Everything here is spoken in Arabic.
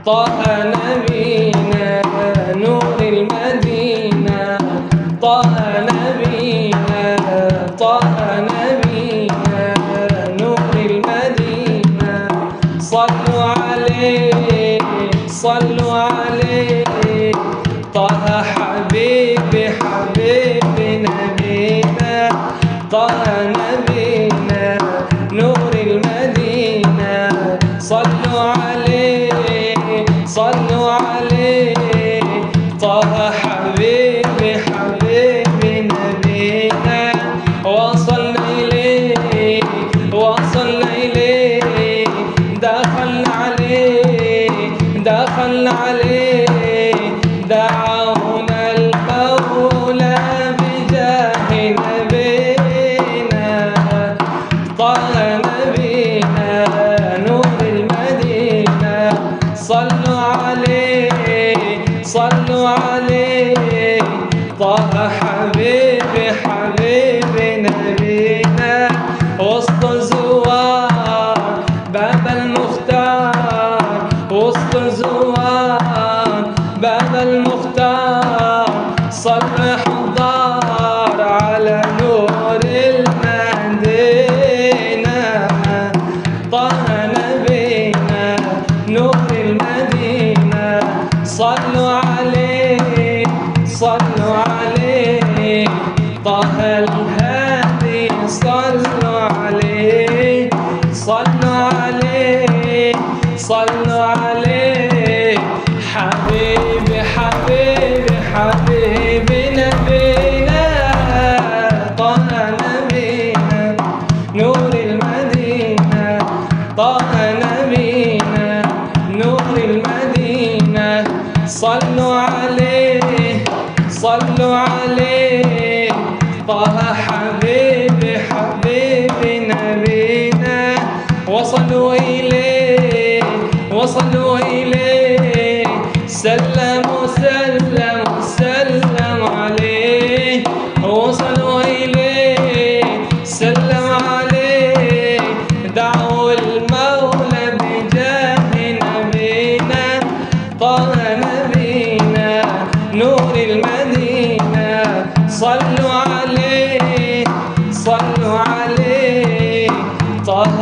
طه نبينا نور المدينة، طه نبينا، طه نبينا نور المدينة. صلوا عليه صلوا عليه، طه حبيبي حبيبي نبينا، طه نبينا نور المدينة. صلوا عليه صلوا عليه، طه حبيبي حبيبي نبينا. وصلنا إليه وصلنا إليه، دخلنا عليه دخلنا عليه، دعونا المولى بجاه نبينا، طه نبينا نور المدينة. صلوا عليه صلوا عليه، طه حبيبي حبيبي نبينا. وسط الزوار باب المختار، وسط الزوار باب المختار، صلح الدار على نور المدينة، طه نبينا نور المدينة. صلوا عليه صلوا عليه، طه الهادي. صلوا عليه صلوا عليه صلوا عليه، حبيبي حبيبي حبيبي نبينا، طه نبينا نور المدينة، طه نبينا نور المدينة. صلوا عليه صلوا عليه، طه حبيبي حبيبي نبينا. وصلوا إليه وصلوا إليه، سلموا سلموا سلموا عليه. وصلوا إليه سلموا عليه، دعوا المولى بجاه نبينا، طه نبينا نور المدينة. صلوا عليه صلوا عليه، طه